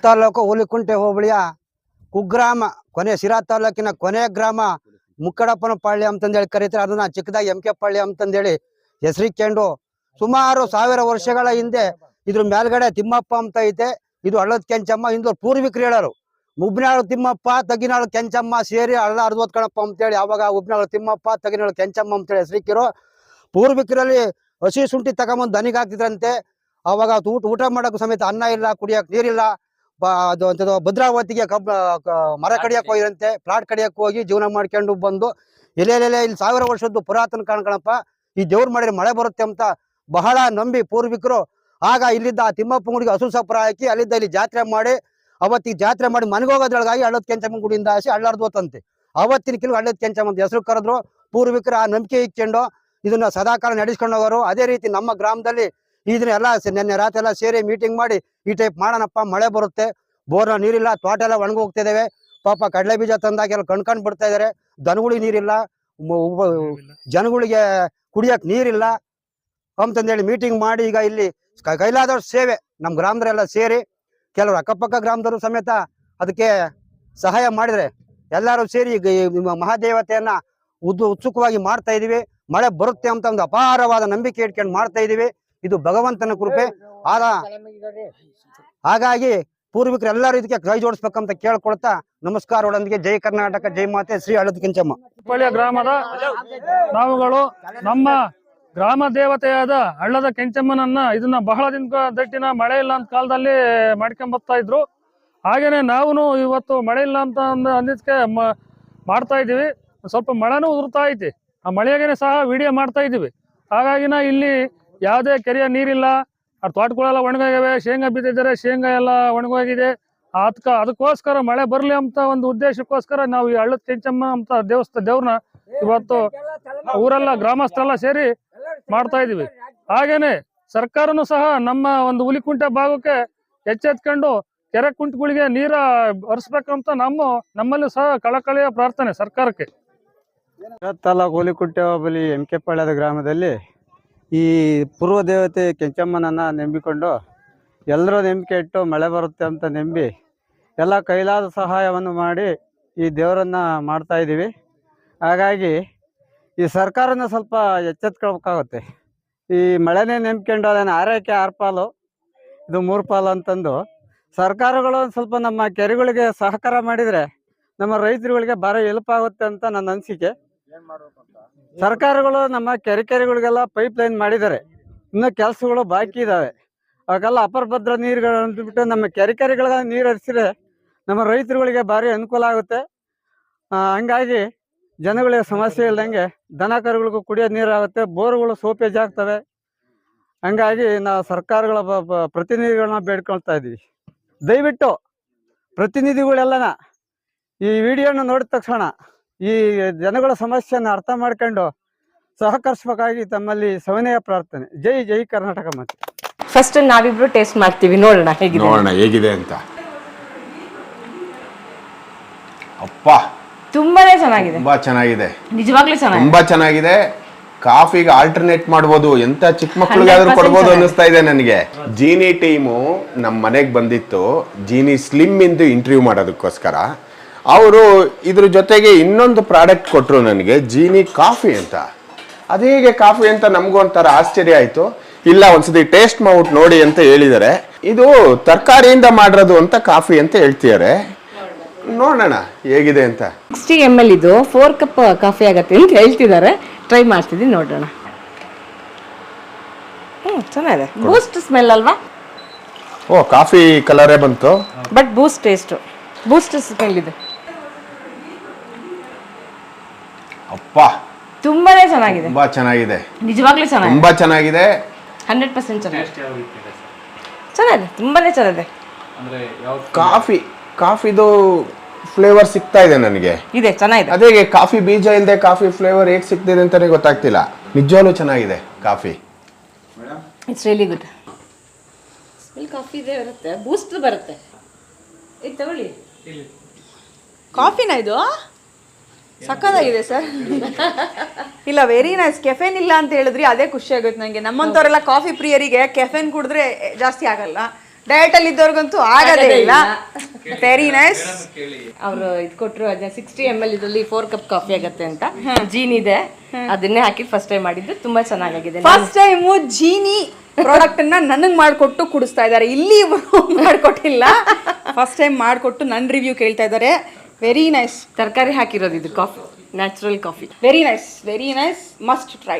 ತಾಲೂಕು ಹುಲಿಕುಂಟೆ ಹೋಬಳಿಯ ಕುಗ್ರಾಮ ಸಿರಾ ತಾಲೂಕಿನ ಕೊನೆ ಗ್ರಾಮ ಮುಕ್ಕಡಪ್ಪನ ಪಾಳ್ಯ ಅಂತಂದೇಳಿ ಕರೀತಾರೆ. ಅದನ್ನ ಚಿಕ್ಕದಾಗಿ ಎಂ ಕೆ ಪಾಳ್ಯ ಅಂತಂದೇಳಿ ಹೆಸರಿಕೊಂಡು ಸುಮಾರು 1000 ವರ್ಷಗಳ ಹಿಂದೆ ಇದ್ರ ಮೇಲ್ಗಡೆ ತಿಮ್ಮಪ್ಪ ಅಂತ ಐತೆ. ಇದು ಹಳ್ಳದ ಕೆಂಚಮ್ಮ. ಇಂದು ಪೂರ್ವಿಕರು ಹೇಳೋರು ಮುಬ್ನಾಳು ತಿಮ್ಮಪ್ಪ ತಗ್ಗಿನಾಳು ಕೆಂಚಮ್ಮ ಸೇರಿ ಹಳ್ಳ ಅರ್ಧೋತ್ ಕಣಪ್ಪ ಅಂತೇಳಿ ಅವಾಗ ಉಬ್ನಾಳು ತಿಮ್ಮಪ್ಪ ತಗ್ಗಿನಾಳು ಕೆಂಚಮ್ಮ ಅಂತೇಳಿ ಹೆಸರಿಕ್ಕಿರೋ. ಪೂರ್ವಿಕರಲ್ಲಿ ಹಸಿ ಶುಂಠಿ ತಗೊಂಬಂದು ದನಿಗೆ ಹಾಕ್ತಿದ್ರಂತೆ. ಅವಾಗ ಊಟ ಮಾಡೋಕ್ಕೂ ಸಮೇತ ಅನ್ನ ಇಲ್ಲ, ಕುಡಿಯಕ್ಕೆ ನೀರಿಲ್ಲ. ಭದ್ರಾವತಿಗೆ ಮರ ಕಡಿಯಕ್ಕೆ ಹೋಗಿರಂತೆ. ಪ್ಲಾಟ್ ಕಡಿಯಕ್ಕೆ ಹೋಗಿ ಜೀವನ ಮಾಡ್ಕೊಂಡು ಬಂದು ಇಲ್ಲಿ 1000 ವರ್ಷದ್ದು ಪುರಾತನ ಕಾಣ್ಕಣಪ್ಪ. ಈ ದೇವ್ರು ಮಾಡಿದ್ರೆ ಮಳೆ ಬರುತ್ತೆ ಅಂತ ಬಹಳ ನಂಬಿ ಪೂರ್ವಿಕರು ಆಗ ಇಲ್ಲಿದ್ದ ತಿಮ್ಮಪ್ಪ ಗುಡಿಗೆ ಹಸು ಸಪ್ರ ಹಾಕಿ ಅಲ್ಲಿದ್ದ ಇಲ್ಲಿ ಜಾತ್ರೆ ಮಾಡಿ, ಅವತ್ತಿಗೆ ಜಾತ್ರೆ ಮಾಡಿ ಮನೆಗೋಗೋದ್ರೊಳಗಾಗಿ ಹಳ್ಳದ ಕೆಂಚಮ್ಮ ಗುಡಿಯಿಂದ ಆಸಿ ಹಳ್ಳರ್ದೋತಂತೆ. ಅವತ್ತಿನ ಕೆಲವು ಹಳ್ಳದ ಕೆಂಚಮ್ಮ ಅಂತ ಹೆಸರು ಕರೆದ್ರು. ಪೂರ್ವಿಕರು ಆ ನಂಬಿಕೆ ಇಟ್ಕೊಂಡು ಇದನ್ನ ಸದಾಕಾಲ ನಡೆಸ್ಕೊಂಡು ಹೋಗೋರು. ಅದೇ ರೀತಿ ನಮ್ಮ ಗ್ರಾಮದಲ್ಲಿ ಇದನ್ನೆಲ್ಲ ನೆನ್ನೆ ರಾತ್ರಿ ಎಲ್ಲ ಸೇರಿ ಮೀಟಿಂಗ್ ಮಾಡಿ ಈ ಟೈಪ್ ಮಾಡೋಣಪ್ಪ, ಮಳೆ ಬರುತ್ತೆ, ಬೋರ್ನ ನೀರಿಲ್ಲ, ತೋಟ ಎಲ್ಲ ಒಣಗೋಗ್ತಿದ್ದೇವೆ, ಪಾಪ ಕಡಲೆ ಬೀಜ ತಂದಾಗೆಲ್ಲ ಕಣ್ಕೊಂಡ್ ಬಿಡ್ತಾ ಇದಾರೆ, ದನಗಳಿಗೆ ನೀರಿಲ್ಲ, ಜನಗಳಿಗೆ ಕುಡಿಯಕ್ ನೀರಿಲ್ಲ ಅಂತಂದೇಳಿ ಮೀಟಿಂಗ್ ಮಾಡಿ ಈಗ ಇಲ್ಲಿ ಕೈಲಾದವ್ರ ಸೇವೆ ನಮ್ಮ ಗ್ರಾಮದವರೆಲ್ಲ ಸೇರಿ ಕೆಲವರು ಅಕ್ಕಪಕ್ಕ ಗ್ರಾಮದವರು ಸಮೇತ ಅದಕ್ಕೆ ಸಹಾಯ ಮಾಡಿದ್ರೆ ಎಲ್ಲರೂ ಸೇರಿ ಮಹಾದೇವತೆಯನ್ನ ಉತ್ಸುಕವಾಗಿ ಮಾಡ್ತಾ ಇದೀವಿ. ಮಳೆ ಬರುತ್ತೆ ಅಂತ ಒಂದು ಅಪಾರವಾದ ನಂಬಿಕೆ ಇಟ್ಕೊಂಡು ಮಾಡ್ತಾ ಇದೀವಿ. ಇದು ಭಗವಂತನ ಕೃಪೆ. ಹಾಗಾಗಿ ಪೂರ್ವಿಕರು ಎಲ್ಲರೂ ಇದಕ್ಕೆ ಕೈ ಜೋಡಿಸ್ಬೇಕಂತ ಕೇಳ್ಕೊಳ್ತಾ ನಮಸ್ಕಾರಗಳೊಂದಿಗೆ ಜೈ ಕರ್ನಾಟಕ, ಜೈ ಮಾತೆ ಶ್ರೀ ಹಳ್ಳದ ಕೆಂಚಮ್ಮ. ಹುಬ್ಬಳ್ಳಿಯ ಗ್ರಾಮದ ನಾವುಗಳು ನಮ್ಮ ಗ್ರಾಮ ದೇವತೆಯಾದ ಹಳ್ಳದ ಕೆಂಚಮ್ಮನನ್ನ ಇದನ್ನ ಬಹಳ ದಿಟ್ಟಿನ ಮಳೆ ಇಲ್ಲ ಅಂತ ಕಾಲದಲ್ಲಿ ಮಾಡ್ಕೊಂಡ್ ಬರ್ತಾ ಇದ್ರು. ಹಾಗೇನೆ ನಾವು ಇವತ್ತು ಮಳೆ ಇಲ್ಲ ಅಂತ ಅಂದಿದ್ಕೆ ಮಾಡ್ತಾ ಇದೀವಿ. ಸ್ವಲ್ಪ ಮಳೆನೂ ಉದುರ್ತಾ ಐತಿ. ಆ ಮಳೆಯಾಗೇನೆ ಸಹ ವಿಡಿಯೋ ಮಾಡ್ತಾ ಇದೀವಿ. ಹಾಗಾಗಿನ ಇಲ್ಲಿ ಯಾವುದೇ ಕೆರೆಯ ನೀರಿಲ್ಲ, ತೋಟಗಳೆಲ್ಲ ಒಣಗೋಗಿವೆ, ಶೇಂಗಾ ಬಿದ್ದಿದ್ದಾರೆ, ಶೇಂಗಾ ಎಲ್ಲ ಒಣಗೋಗಿದೆ. ಅದಕ್ಕೋಸ್ಕರ ಮಳೆ ಬರ್ಲಿ ಅಂತ ಒಂದು ಉದ್ದೇಶಕ್ಕೋಸ್ಕರ ನಾವು ಈ ಹಳ್ಳದ ಕೆಂಚಮ್ಮ ಅಂತ ದೇವ್ರನ್ನ ಇವತ್ತು ಊರೆಲ್ಲ ಗ್ರಾಮಸ್ಥರೆಲ್ಲ ಸೇರಿ ಮಾಡ್ತಾ ಇದೀವಿ. ಹಾಗೇನೆ ಸರ್ಕಾರನು ಸಹ ನಮ್ಮ ಒಂದು ಹುಲಿಕುಂಟೆ ಭಾಗಕ್ಕೆ ಎಚ್ಚೆತ್ಕೊಂಡು ಕೆರೆ ಕುಂಟಗಳಿಗೆ ನೀರ ಹರಿಸ್ಬೇಕಂತ ನಮ್ಮಲ್ಲಿ ಸಹ ಕಳಕಳಿಯ ಪ್ರಾರ್ಥನೆ ಸರ್ಕಾರಕ್ಕೆ. ತಾಲೂಕು ಹುಲಿಕುಂಟೆ ಹೋಬಳಿ ಎಂ ಕೆ ಪಾಳ್ಯದ ಗ್ರಾಮದಲ್ಲಿ ಈ ಪೂರ್ವ ದೇವತೆ ಕೆಂಚಮ್ಮನನ್ನ ನಂಬಿಕೊಂಡು ಎಲ್ಲರೂ ನಂಬಿಕೆ ಇಟ್ಟು ಮಳೆ ಬರುತ್ತೆ ಅಂತ ನಂಬಿ ಎಲ್ಲ ಕೈಲಾದ ಸಹಾಯವನ್ನು ಮಾಡಿ ಈ ದೇವರನ್ನ ಮಾಡ್ತಾ ಇದ್ದೀವಿ. ಹಾಗಾಗಿ ಈ ಸರ್ಕಾರನ ಸ್ವಲ್ಪ ಎಚ್ಚೆತ್ಕೊಳ್ಬೇಕಾಗುತ್ತೆ. ಈ ಮಳೆನೇ ನಂಬ್ಕೊಂಡು ಅದನ್ನು ಆರೈಕೆ 6 ಪಾಲು, ಇದು 3 ಪಾಲು ಅಂತಂದು ಸರ್ಕಾರಗಳು ಸ್ವಲ್ಪ ನಮ್ಮ ಕೆರೆಗಳಿಗೆ ಸಹಕಾರ ಮಾಡಿದರೆ ನಮ್ಮ ರೈತರುಗಳಿಗೆ ಭಾರಿ ಹೆಲ್ಪ್ ಆಗುತ್ತೆ ಅಂತ ನನ್ನ ಅನಿಸಿಕೆ. ಸರ್ಕಾರಗಳು ನಮ್ಮ ಕೆರೆಗಳಿಗೆಲ್ಲ ಪೈಪ್ ಲೈನ್ ಮಾಡಿದ್ದಾರೆ, ಇನ್ನೂ ಕೆಲಸಗಳು ಬಾಕಿ ಇದ್ದಾವೆ. ಅವಾಗೆಲ್ಲ ಅಪರ ಭದ್ರ ನೀರುಗಳು ಅಂದ್ಬಿಟ್ಟು ನಮ್ಮ ಕೆರೆಗಳಿಗೆ ನೀರು ಹರಿಸಿದ್ರೆ ನಮ್ಮ ರೈತರುಗಳಿಗೆ ಭಾರಿ ಅನುಕೂಲ ಆಗುತ್ತೆ. ಹಂಗಾಗಿ ಜನಗಳಿಗೆ ಸಮಸ್ಯೆ ಇಲ್ದಂಗೆ ದನ ಕರುಗಳಿಗೂ ಕುಡಿಯೋ ನೀರಾಗುತ್ತೆ, ಬೋರ್ಗಳು ಸೋಪೇಜ್ ಆಗ್ತವೆ. ಹಂಗಾಗಿ ನಾವು ಸರ್ಕಾರಗಳ ಪ್ರತಿನಿಧಿಗಳನ್ನ ಬೇಡ್ಕೊಳ್ತಾ ಇದ್ದೀವಿ. ದಯವಿಟ್ಟು ಪ್ರತಿನಿಧಿಗಳೆಲ್ಲನ ಈ ವಿಡಿಯೋನ ನೋಡಿದ ತಕ್ಷಣ ಈ ಜನಗಳ ಸಮಸ್ಯೆಯನ್ನು ಅರ್ಥ ಮಾಡ್ಕೊಂಡು ಸಹಕರಿಸಬೇಕಾಗಿ ತಮ್ಮಲ್ಲಿ ಸವಿನಯ ಪ್ರಾರ್ಥನೆ. ಜೈ ಜೈ ಕರ್ನಾಟಕ. ಮತ್ತೆ ಫಸ್ಟ್ ನಾವಿಬ್ರು ಟೇಸ್ಟ್ ಮಾಡ್ತೀವಿ, ನೋಡೋಣ ಹೇಗಿದೆ ಅಂತ. ಅಪ್ಪ ತುಂಬಾನೇ ಚೆನ್ನಾಗಿದೆ, ತುಂಬಾ ಚೆನ್ನಾಗಿದೆ, ನಿಜವಾಗ್ಲೂ ತುಂಬಾ ಚೆನ್ನಾಗಿದೆ. ಕಾಫಿಗೆ ಆಲ್ಟರ್ನೇಟ್ ಮಾಡ್ಬೋದು, ಎಂತ ಚಿಕ್ಕ ಮಕ್ಳಿಗಾದ್ರೂ ಕೊಡ್ಬೋದು ಅನ್ನಿಸ್ತಾ ಇದೆ ನನಗೆ. ಜೀನಿ ಟೀಮು ನಮ್ಮ ಮನೆಗೆ ಬಂದಿತ್ತು, ಜೀನಿ ಸ್ಲಿಮ್ ಇಂದು ಇಂಟರ್ವ್ಯೂ ಮಾಡೋದಕ್ಕೋಸ್ಕರ. ಅವರು ಇದ್ರ ಜೊತೆಗೆ ಇನ್ನೊಂದು ಪ್ರಾಡಕ್ಟ್ ಕೊಟ್ಟರು ನನಗೆ, ಜೀನಿ ಕಾಫಿ ಅಂತ. ಅದೇಗೆ ಕಾಫಿ ಅಂತ ನಮಗೂ ಒಂಥರ ಆಶ್ಚರ್ಯ ಆಯಿತು. ಇಲ್ಲ ಒಂದ್ಸತಿ ಟೇಸ್ಟ್ ಮಾಡ್ಬಿಟ್ಟು ನೋಡಿ ಅಂತ ಹೇಳಿದ್ದಾರೆ. ಇದು ತರಕಾರಿಯಿಂದ ಮಾಡಿರೋದು ಅಂತ ಕಾಫಿ ಅಂತ ಹೇಳ್ತಿದ್ದಾರೆ. ನೋಡೋಣ ಹೇಗಿದೆ ಅಂತ. 60 ml ಇದು 4 ಕಪ್ ಕಾಫಿ ಆಗತ್ತೆ ಅಂತ ಹೇಳ್ತಿದ್ದಾರೆ. ಟ್ರೈ ಮಾಡ್ತಿದ್ದೀನಿ, ನೋಡೋಣ. ಚೆನ್ನಾಗಿದೆ. ಬೂಸ್ಟ್ ಸ್ಮೆಲ್ ಅಲ್ವಾ? ಓ, ಕಾಫಿ ಕಲರೇ ಬಂತು, but Boost taste, Boost smell ಇದೆ. ಅಪ್ಪ ತುಂಬಾನೇ ಚೆನ್ನಾಗಿದೆ, ತುಂಬಾ ಚೆನ್ನಾಗಿದೆ, ನಿಜವಾಗ್ಲೂ ಚೆನ್ನಾಗಿದೆ, ತುಂಬಾ ಚೆನ್ನಾಗಿದೆ, 100% ಚೆನ್ನಾಗಿದೆ, ಚೆನ್ನಾಗಿದೆ, ತುಂಬಾನೇ ಚೆನ್ನಾಗಿದೆ. ಕಾಫಿದು ಫ್ಲೇವರ್ ಸಿಗ್ತಾ ಇದೆ ನನಗೆ. ಇದೆ, ಚೆನ್ನಾಗಿದೆ. ಅದೇ ಕಾಫಿ ಬೀಜ ಇಲ್ಲದೆ ಕಾಫಿ ಫ್ಲೇವರ್ ಹೇಗೆ ಸಿಗ್ತಿದೆ ಅಂತಾನೆ ಗೊತ್ತಾಗ್ತಿಲ್ಲ. ನಿಜವಾಗ್ಲೂ ಚೆನ್ನಾಗಿದೆ coffee. It's really good. Smell coffee ಇದೆ ಬರುತ್ತೆ, ಬೂಸ್ಟ್ ಬರುತ್ತೆ. ಇದು ತಗೊಳ್ಳಿ. ಕಾಫಿನ ಇದು ಸಕ್ಕತ್ತಾಗಿದೆ ಸರ್. ಇಲ್ಲ ವೆರಿ ನೈಸ್. ಕೆಫೆನ್ ಇಲ್ಲ ಅಂತ ಹೇಳಿದ್ರಿ, ಅದೇ ಖುಷಿ ಆಗುತ್ತೆ ನನಗೆ. ನಮ್ಮಂಥವ್ರೆಲ್ಲ ಕಾಫಿ ಪ್ರಿಯರಿಗೆ ಕೆಫೆನ್ ಕುಡಿದ್ರೆ ಜಾಸ್ತಿ ಆಗಲ್ಲ, ಡಯಟ್ ಅಲ್ಲಿ ಇದ್ದವ್ರಿಗಂತೂ ಆಗದೇ ಇಲ್ಲ. Very nice. ಅವರು ಇದು ಕೊಟ್ಟರು ಅದನ್ನ 60 ml ಇದರಲ್ಲಿ 4 ಕಪ್ ಕಾಫಿ ಆಗತ್ತೆ ಅಂತ. ಜೀನ್ ಇದೆ, ಅದನ್ನೇ ಹಾಕಿ ಫಸ್ಟ್ ಟೈಮ್ ಮಾಡಿದ್ದು, ತುಂಬಾ ಚೆನ್ನಾಗಿದೆ. ಫಸ್ಟ್ ಟೈಮು ಜೀನಿ ಪ್ರಾಡಕ್ಟ್ ಅನ್ನ ನನಗೆ ಮಾಡಿಕೊಟ್ಟು ಕುಡಿಸ್ತಾ ಇದ್ದಾರೆ. ಇಲ್ಲಿ ಮಾಡಿಕೊಟ್ಟಿಲ್ಲ, ಫಸ್ಟ್ ಟೈಮ್ ಮಾಡಿಕೊಟ್ಟು ನನ್ನ ರಿವ್ಯೂ ಕೇಳ್ತಾ ಇದ್ದಾರೆ. Very nice. ತರಕಾರಿ ಹಾಕಿರೋದು ಇದು coffee, natural coffee. Very nice, very nice. Must try.